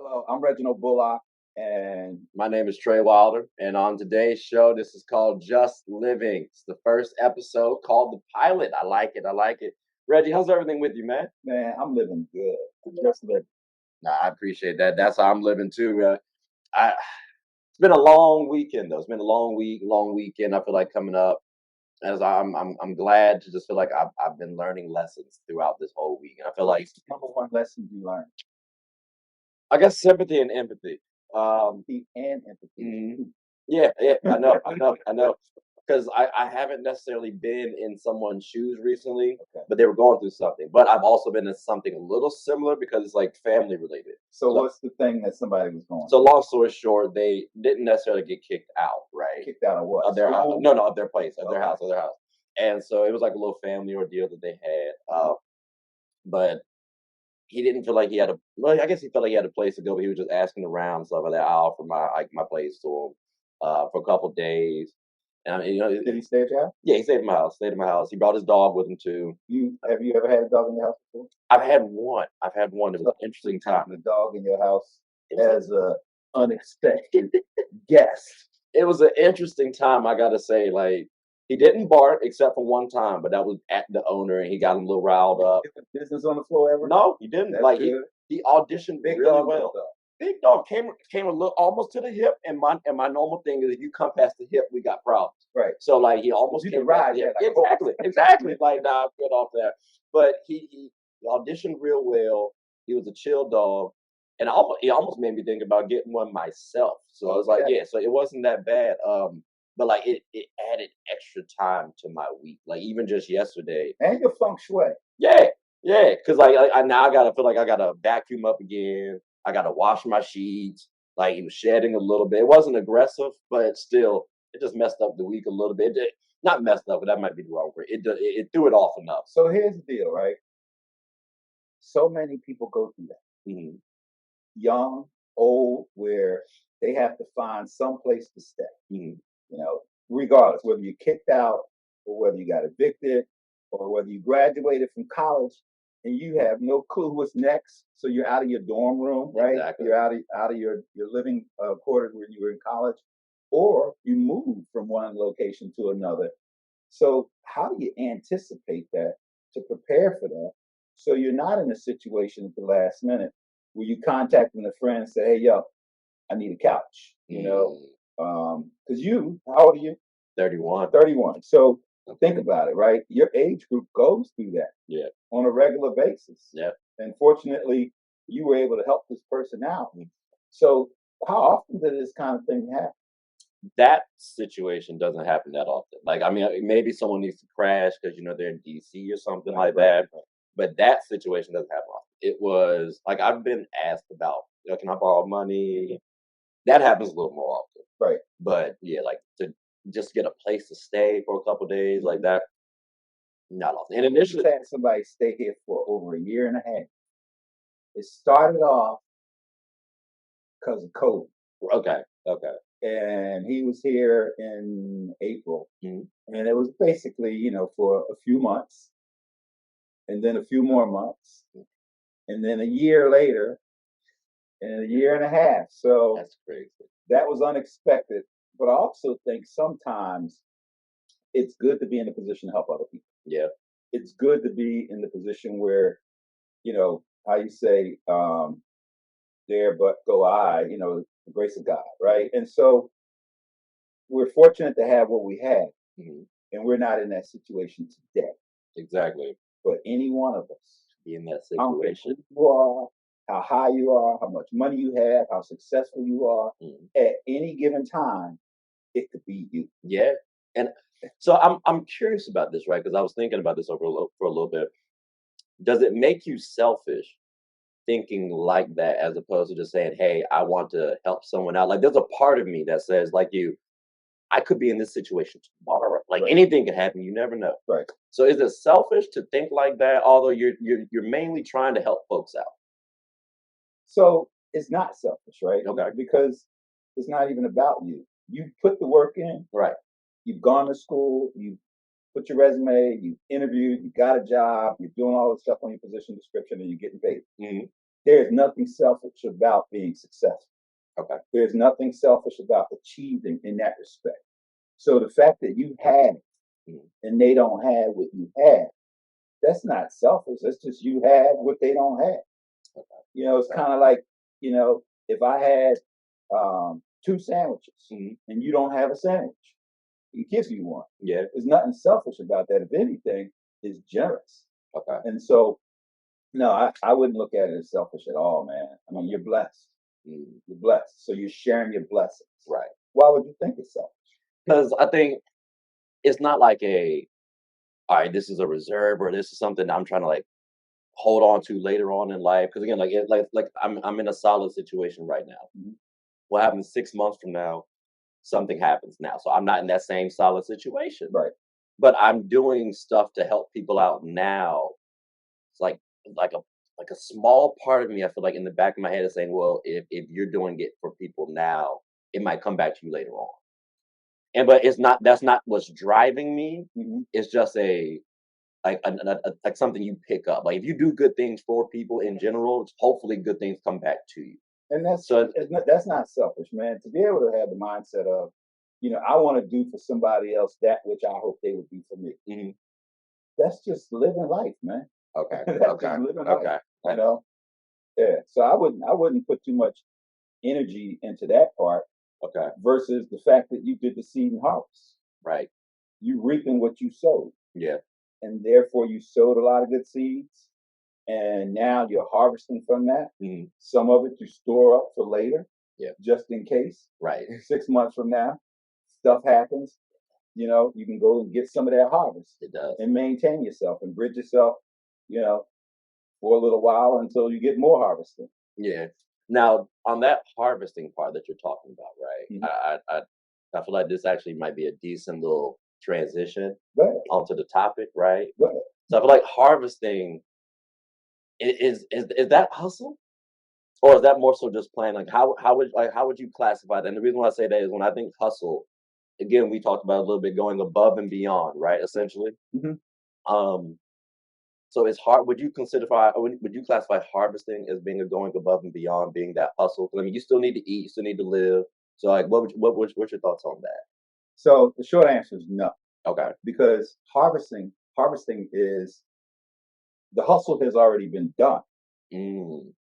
Hello, I'm Reginald Bullock, and My name is Trey Wilder, and on today's show, this is called Just Living. It's the first episode called The Pilot. I like it. I like it. Reggie, how's everything with you, man? man, I'm living good. I'm just living. Nah, I appreciate that. That's how I'm living too. It's been a long weekend, though. It's been a long week, long weekend. I feel like coming up, as I'm glad to just feel like I've been learning lessons throughout this whole week, and I feel like Number one lesson you learned: I guess sympathy and empathy. empathy and empathy. Mhm. Yeah, yeah, I know. Because I haven't necessarily been in someone's shoes recently, Okay. but they were going through something. But I've also been in something a little similar because it's like family related. So, So, what's the thing that somebody was going so long story short, they didn't necessarily get kicked out, right? kicked out of what? Of their house. School? No, of their place, of their Okay. house, of their house. And so it was like a little family ordeal that they had. But he didn't feel like he had a. Well, I guess he felt like he had a place to go, but he was just asking around and stuff like that. I offered my place to him for a couple days. And Did he stay at your house? yeah, he stayed in my house. Stayed in my house. He brought his dog with him too. Have you ever had a dog in your house before? I've had one. I've had one. It was So, an interesting time. the dog in your house It was as a unexpected guest. it was an interesting time. I gotta say, like he didn't bark except for one time, but that was at the owner, and he got him a little riled up. Business on the floor ever? No, he didn't. That's Like good. he auditioned Big really dog, well. little dog. Big dog came a little almost to the hip, and my normal thing is if you come past the hip, we got problems. Right. So like he almost You came can past ride the hip. that like a horse. Exactly. Like nah, I'm good off there. But he auditioned real well. He was a chill dog, and he almost made me think about getting one myself. So I was like, Okay. yeah. So it wasn't that bad. But like it added extra time to my week. Like even just yesterday, And your feng shui. yeah, yeah, because like I now I gotta feel like I gotta vacuum up again. I gotta wash my sheets. Like he was shedding a little bit. It wasn't aggressive, but still, it just messed up the week a little bit. Not messed up, but that might be the wrong word. It threw it off enough. So here's the deal, right? So many people go through that. Mhm. Young, old, where they have to find some place to stay. Mhm. Regardless whether you're kicked out or whether you got evicted or whether you graduated from college and you have no clue what's next. So you're out of your dorm room, right? Exactly. You're out of your living quarters when you were in college, or you move from one location to another. So how do you anticipate that to prepare for that? So you're not in a situation at the last minute where you contacting a friend and say, "Hey, yo, I need a couch," because how old are you? 31. 31. So think Okay. about it, right? Your age group goes through that Yeah. on a regular basis. Yeah. And fortunately, you were able to help this person out. Mm. So how often does this kind of thing happen? That situation doesn't happen that often. Like, I mean, maybe someone needs to crash because they're in DC or something like that. Right. But that situation doesn't happen often. It was like I've been asked about, can I borrow money? That happens a little more often. Right. But yeah, like to just get a place to stay for a couple days like that, not often. And Initially, initially, had somebody stay here for over a year and a half. It started off because of COVID, okay, okay. and he was here in April, Mhm. and it was basically, for a few months, and then a few more months, and then a year later, and a year and a half. So That's crazy. that was unexpected. But I also think sometimes it's good to be in a position to help other people. Yeah. It's good to be in the position where, how you say, there but go I, the grace of God, right? And so we're fortunate to have what we have, Mhm. and we're not in that situation today. Exactly. But any one of us, Be in that I don't care situation. who you are, how high you are, how much money you have, how successful you are, Mhm. at any given time, it could be you. Yeah. And so I'm curious about this, right? Because I was thinking about this for a little bit. Does it make you selfish thinking like that as opposed to just saying, "Hey, I want to help someone out." Like there's a part of me that says, like you, I could be in this situation tomorrow. Like Right. anything could happen. You never know. Right. So is it selfish to think like that? Although you're mainly trying to help folks out. So it's not selfish, right? Okay. Because it's not even about you. You put the work in, Right. you've gone to school, you put your resume, you interviewed, you got a job, you're doing all this stuff on your position description, and you're getting paid. Mhm. There's nothing selfish about being successful. Okay. There's nothing selfish about achieving in that respect. So the fact that you had it Mm. and they don't have what you have, that's not selfish. That's just you have what they don't have. Okay. It's Okay. kind of like, if I had two sandwiches Mhm. and you don't have a sandwich, you give you one. Yeah. There's nothing selfish about that. If anything, it's generous. Okay. And so, no, I wouldn't look at it as selfish at all, man. I mean, you're blessed. Mm. You're blessed. So you're sharing your blessings. Right. Why would you think it's selfish? Because I think it's not like all right, this is a reserve or this is something I'm trying to like hold on to later on in life. Because again, like I'm in a solid situation right now. Mhm. What happens 6 months from now? Something happens now, so I'm not in that same solid situation. Right. But I'm doing stuff to help people out now. It's like a like a small part of me, I feel like in the back of my head is saying, well, if you're doing it for people now, it might come back to you later on. And but it's not that's not what's driving me. Mm-hmm. It's just like something you pick up. Like if you do good things for people in general, hopefully good things come back to you. And So that's not selfish, man. To be able to have the mindset of, I want to do for somebody else that which I hope they would do for me. mhm. That's just living life, man. Okay, That's okay, just living life, okay, you know. Yeah. So I wouldn't put too much energy into that part okay, versus the fact that you did the seed and harvest. right, You reaping what you sowed, yeah, and therefore you sowed a lot of good seeds, and now you're harvesting from that. mhm, Some of it you store up for later, yeah, just in case. right. 6 months from now, stuff happens. You can go and get some of that harvest It does. and maintain yourself and bridge yourself, you know, for a little while until you get more harvesting. Yeah. Now, on that harvesting part that you're talking about, right? Mm-hmm. I feel like this actually might be a decent little transition Go ahead. onto the topic, right? Go ahead. So I feel like harvesting is that hustle, or is that more so just planning? Like how would you classify that? And the reason why I say that is when I think hustle, again, we talked about a little bit going above and beyond, right? Essentially. Mm-hmm. Um, So it's hard. Would you classify harvesting as being a going above and beyond, being that hustle? 'Cause, I mean, you still need to eat, you still need to live. So, like, what's your thoughts on that? So the short answer is no, Okay. because harvesting is the hustle has already been done, Mm,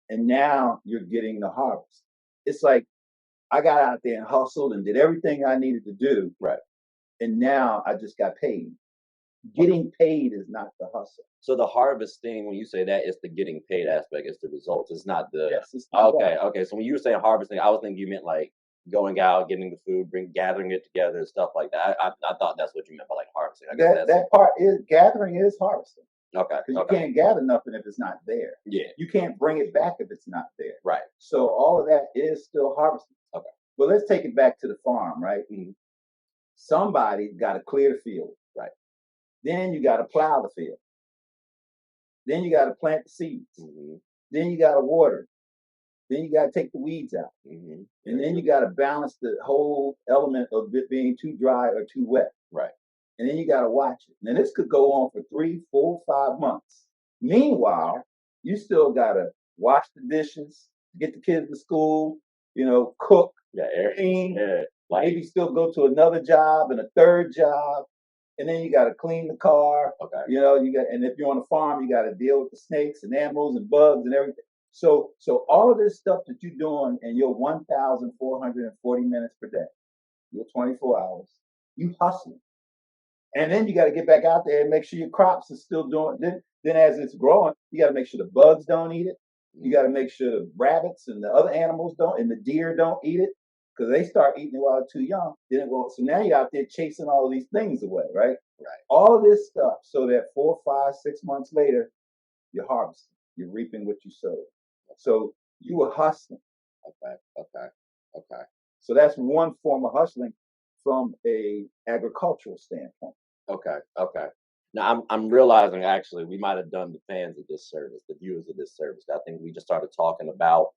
and now you're getting the harvest. It's like I got out there and hustled and did everything I needed to do, right. and now I just got paid. Okay. Getting paid is not the hustle. So the harvesting, when you say that, it's the getting paid aspect. It's the results. It's not the. Yes, it's the result. Okay. Okay. So when you were saying harvesting, I was thinking you meant like going out, getting the food, gathering it together, stuff like that. I thought that's what you meant by like harvesting. I guess That that's that part is gathering is harvesting okay. because you Okay. can't gather nothing if it's not there. Yeah. You can't bring it back if it's not there. Right. So all of that is still harvesting. Okay. But let's take it back to the farm, right? Mhm. Somebody's got to clear the field. Right. Then you got to plow the field. Then you got to plant the seeds. Mhm. Then you got to water it. Then you got to take the weeds out. Mhm. And then you got to balance the whole element of it being too dry or too wet. Right. And then you got to watch it. Now, this could go on for 3, 4, 5 months. Meanwhile, you still got to wash the dishes, get the kids to school, cook, Yeah. clean, Yeah. Like. maybe still go to another job and a third job. And then you got to clean the car. Okay. And if you're on a farm, you got to deal with the snakes and animals and bugs and everything. So all of this stuff that you're doing in your 1,440 minutes per day, your 24 hours, you hustling. And then you got to get back out there and make sure your crops are still doing. Then as it's growing, you got to make sure the bugs don't eat it. You got to make sure the rabbits and the other animals don't, and the deer don't eat it, because they start eating it while they're too young. So now you're out there chasing all of these things away, right? Right. All of this stuff, so that 4, 5, 6 months later, you're harvesting. You're reaping what you sowed. So you were hustling. Okay. Okay. Okay. So that's one form of hustling from a agricultural standpoint. Okay. Okay. Now I'm realizing actually we might have done the fans a disservice, the viewers a disservice. I think we just started talking about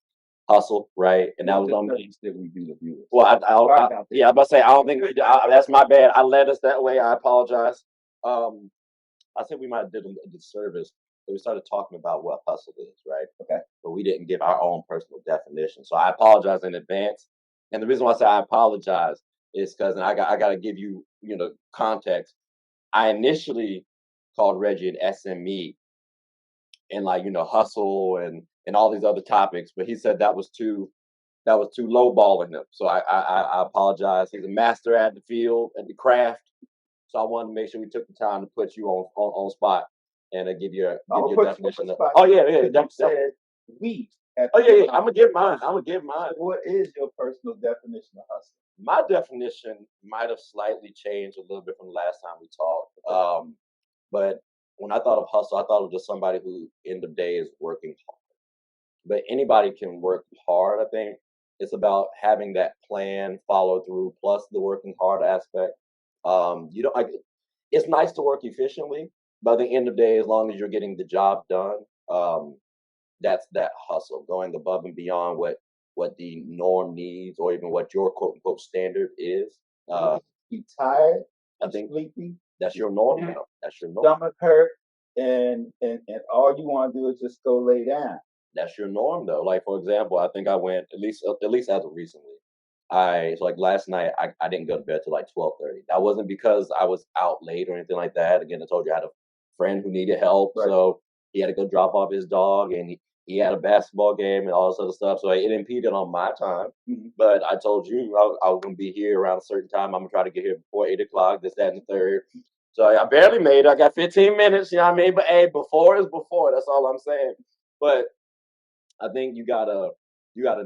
hustle, right? And that was on me. That we do the viewers. Well, Sorry about that. yeah, I'm about to say I don't think that's my bad. I led us that way. I apologize. I think we might have did them a disservice we started talking about what hustle is, right? Okay. But we didn't give our own personal definition. So I apologize in advance. And the reason why I say I apologize is because, and I got to give you, context. I initially called Reggie an SME and like, hustle and all these other topics, but he said that was too lowballing him. So I apologize. He's a master at the field, at the craft. So I wanted to make sure we took the time to put you on spot and give you I'm give gonna your put you on the definition. spot Oh yeah, yeah, because you said we at oh the yeah, yeah. I'm time. gonna give mine. I'm gonna give mine. What is your personal definition of hustle? My definition might have slightly changed a little bit from the last time we talked. But when I thought of hustle, I thought of just somebody who in the day is working hard. But anybody can work hard. I think it's about having that plan, follow through, plus the working hard aspect. You don't. It's nice to work efficiently, but at the end of the day, as long as you're getting the job done, um, that's that hustle, going above and beyond what the norm needs, or even what your quote unquote standard is. Uh, You tired, I you think sleepy, that's your your norm now. That's your norm. stomach hurt, and all you want to do is just go lay down. That's your norm though. Like for example, I think I went at least as of recently. So like last night I didn't go to bed till like 12:30. That wasn't because I was out late or anything like that. Again, I told you I had a friend who needed help, Right. so he had to go drop off his dog, and he had a basketball game and all this other stuff. So it impeded on my time. Mhm. But I told you I was gonna be here around a certain time. I'm gonna try to get here before 8 o'clock. This, that, and the third. So I barely made it. I got 15 minutes. You know what I mean? But hey, before is before. That's all I'm saying. But I think you gotta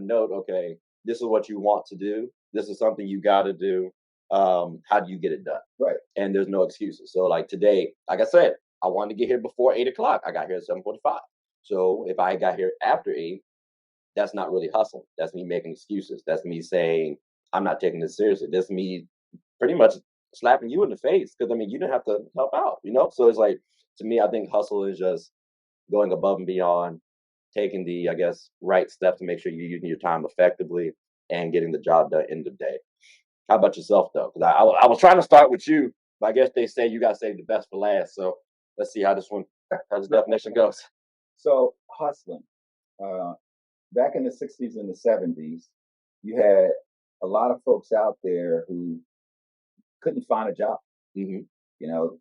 note, okay, this is what you want to do. This is something you gotta do. How do you get it done? Right. And there's no excuses. So like today, like I said, I wanted to get here before 8 o'clock. I got here at 7:45. So if I got here after 8, that's not really hustling. That's me making excuses. That's me saying I'm not taking this seriously. That's me pretty much slapping you in the face because I mean you didn't have to help out. So it's like to me, I think hustle is just going above and beyond, taking the, I guess, right steps to make sure you're using your time effectively and getting the job done end of day. How about yourself though? Because I was trying to start with you, but I guess they say you got to save the best for last. So let's see how this definition goes. So hustling. Uh, Back in the 60s and the 70s, you had a lot of folks out there who couldn't find a job. Hmm. You know,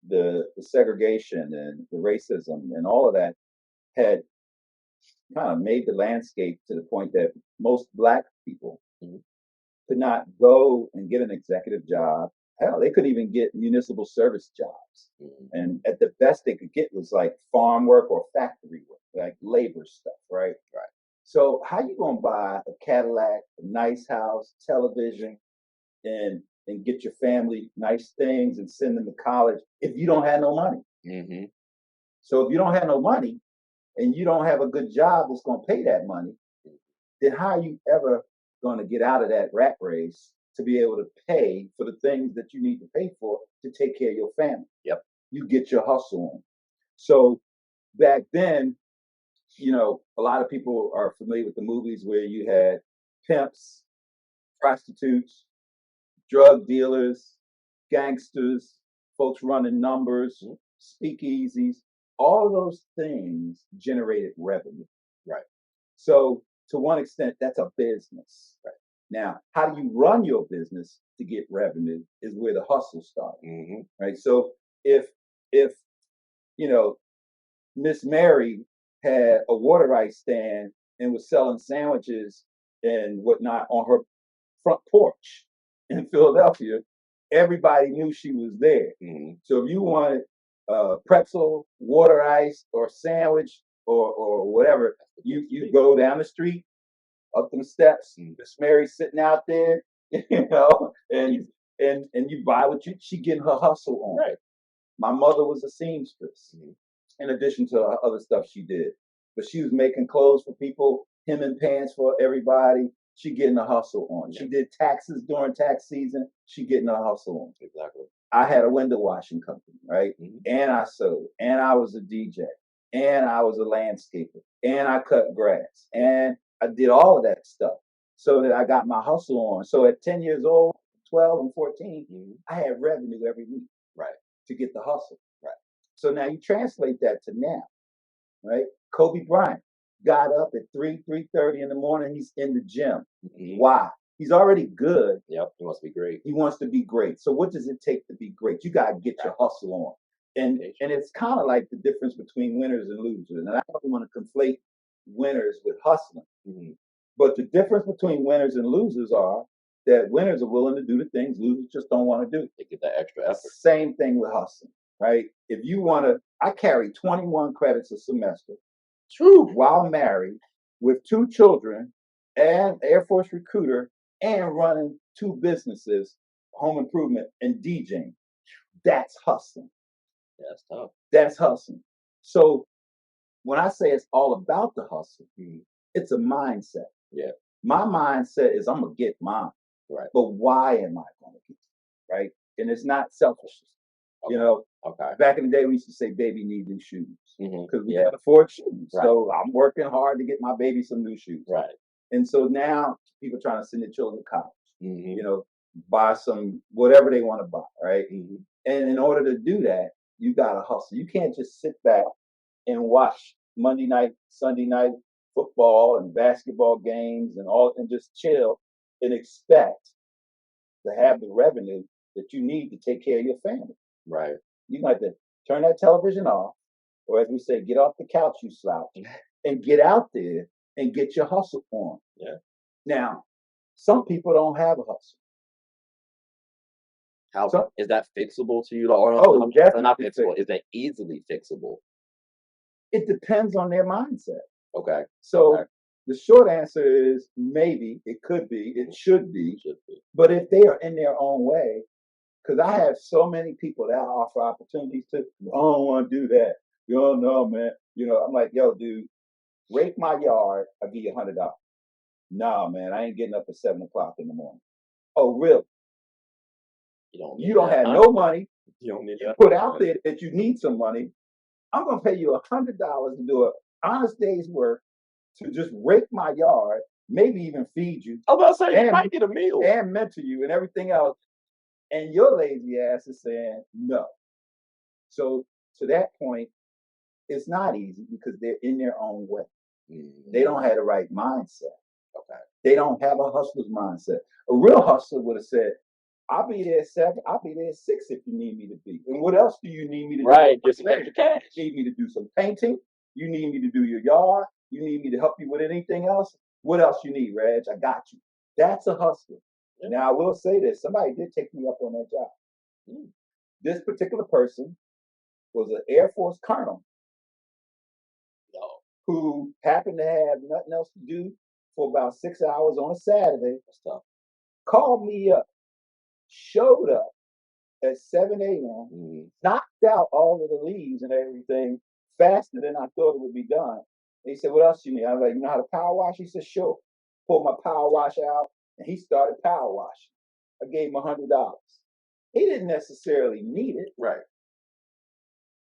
the segregation and the racism and all of that had kind of made the landscape to the point that most black people Hmm. could not go and get an executive job. Hell, they couldn't even get municipal service jobs. Hmm. And at the best they could get was like farm work or factory work, like labor stuff, right? Right. So how you gonna buy a Cadillac, a nice house, television, and get your family nice things and send them to college if you don't have no money? Hmm. So if you don't have no money and you don't have a good job that's gonna pay that money, then how are you ever going to get out of that rat race to be able to pay for the things that you need to pay for to take care of your family? Yep. You get your hustle on. So back then, a lot of people are familiar with the movies where you had pimps, prostitutes, drug dealers, gangsters, folks running numbers, Mhm. speakeasies. All of those things generated revenue. Right. So, to one extent, that's a business. Right. Now, how do you run your business to get revenue is where the hustle starts. Hmm. Right. So, if you know Miss Mary had a water ice stand and was selling sandwiches and whatnot on her front porch in Philadelphia, everybody knew she was there. Hmm. So if you wanted pretzel, water ice, or sandwich, or whatever, you go down the street, up them steps. Miss Mary sitting out there, and you buy what she getting her hustle on. Right. My mother was a seamstress, Mhm. in addition to other stuff she did. But she was making clothes for people, hemming pants for everybody. She getting a hustle on. Yeah. She did taxes during tax season. She getting a hustle on. Exactly. I had a window washing company, right? Hmm. And I sewed, and I was a DJ, and I was a landscaper, and I cut grass, and I did all of that stuff so that I got my hustle on. So at 10 years old, 12 and 14, I had revenue every week, Right. to get the hustle. Right. So now you translate that to now. right? Kobe Bryant got up at 3:30 in the morning. He's in the gym. Mhm. Why? He's already good. Yep, he wants to be great. He wants to be great. So what does it take to be great? You got to get your hustle on. And it's kind of like the difference between winners and losers. And I don't want to conflate winners with hustling. Mhm. But the difference between winners and losers are that winners are willing to do the things losers just don't want to do. They get that extra effort. Same thing with hustling, right? If you want to, I carry 21 credits a semester while married with 2 children and Air Force recruiter and running 2 businesses, home improvement and DJing. That's hustling. Yeah, that's tough. That's hustling. So when I say it's all about the hustle, it's a mindset. Yeah. My mindset is I'm gonna get mine. Right. But why am I gonna get it? Right? And it's not selfishness. Okay. You know, okay. Back in the day we used to say baby need new shoes because we can't afford shoes. Right. So I'm working hard to get my baby some new shoes. Right. And so now people trying to send their children to college. Mm-hmm. You know, buy some whatever they want to buy, right? Mm-hmm. And in order to do that, you gotta hustle. You can't just sit back and watch Monday night, Sunday night football and basketball games and just chill and expect to have the revenue that you need to take care of your family. Right. You have to turn that television off, or as we say, get off the couch, you slouch, and get out there and get your hustle on. Yeah. Now, some people don't have a hustle. How is that fixable to you? Or definitely not fixable. Is that easily fixable? It depends on their mindset. Okay. So the short answer is maybe, it could be, it should be. But if they are in their own way, because I have so many people that I offer opportunities to, I don't want to do that. You don't know, man. You know, I'm like, yo, dude, rake my yard, I'll give you $100. Nah, man, I ain't getting up at 7 o'clock in the morning. Oh, really? You don't have no money. You don't need put out there that you need some money. I'm gonna pay you $100 to do an honest day's work to just rake my yard, maybe even feed you. I was about to say, you might get a meal and mentor you and everything else. And your lazy ass is saying no. So to that point, it's not easy because they're in their own way. Mm-hmm. They don't have the right mindset. Okay. They don't have a hustler's mindset. A real hustler would have said, I'll be there at 7, I'll be there at 6 if you need me to be. And what else do you need me to do? Right, just extra cash. You need me to do some painting. You need me to do your yard. You need me to help you with anything else. What else you need, Reg? I got you. That's a hustler. Yeah. Now, I will say this. Somebody did take me up on that job. This particular person was an Air Force colonel who happened to have nothing else to do for about 6 hours on a Saturday. Called me up, showed up at 7 a.m., knocked out all of the leaves and everything faster than I thought it would be done. And he said, what else you need? I was like, you know how to power wash? He said, sure. Pulled my power wash out, and he started power washing. I gave him $100. He didn't necessarily need it. Right.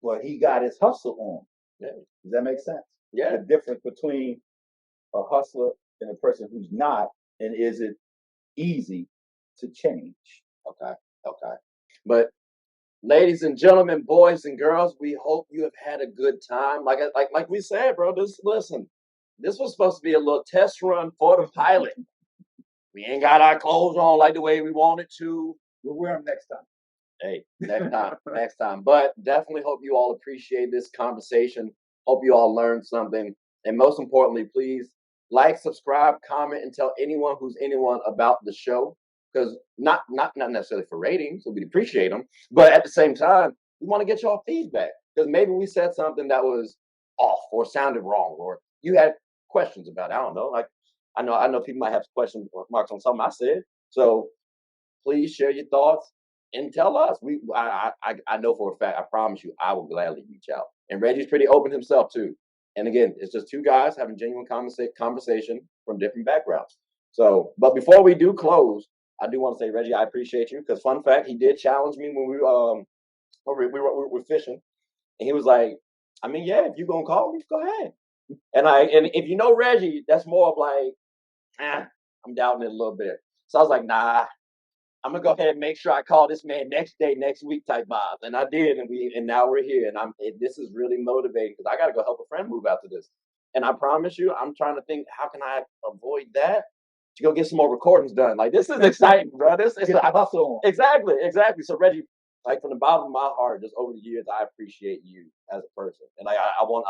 But he got his hustle on. Yeah. Does that make sense? Yeah. The difference between a hustler and a person who's not, and is it easy to change? Okay. But ladies and gentlemen, boys and girls, we hope you have had a good time. Like we said, bro, this was supposed to be a little test run for the pilot. We ain't got our clothes on like the way we wanted to. We'll wear them next time. Hey, next time. But definitely hope you all appreciate this conversation. Hope you all learned something. And most importantly, please like, subscribe, comment, and tell anyone who's anyone about the show. Because not necessarily for ratings, so we'd appreciate them. But at the same time, we want to get y'all feedback. Because maybe we said something that was off or sounded wrong, or you had questions about it. I don't know. Like I know people might have question marks on something I said. So please share your thoughts and tell us. I know for a fact, I promise you, I will gladly reach out. And Reggie's pretty open himself too. And again, it's just 2 guys having genuine conversation from different backgrounds. So, but before we do close, I do want to say, Reggie, I appreciate you, because fun fact, he did challenge me when we were fishing, and he was like, I mean, yeah, if you're gonna call me, go ahead. And if you know Reggie, that's more of like, I'm doubting it a little bit. So I was like, nah, I'm gonna go ahead and make sure I call this man next day, next week type vibes. And I did, and now we're here. And this is really motivating because I gotta go help a friend move after this. And I promise you, I'm trying to think, how can I avoid that? To go get some more recordings done. Like this is exciting, bro. This is Get the hustle on. exactly, exactly. So Reggie, like from the bottom of my heart, just over the years, I appreciate you as a person. And I want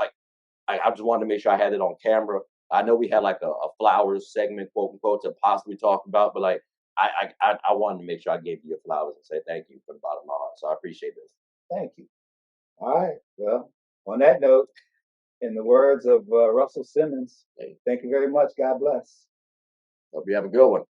I just wanted to make sure I had it on camera. I know we had like a flowers segment, quote unquote, to possibly talk about, but like I wanted to make sure I gave you your flowers and say thank you from the bottom of my heart. So I appreciate this. Thank you. All right. Well, on that note, in the words of Russell Simmons, Hey, thank you very much. God bless. hope you have a good one.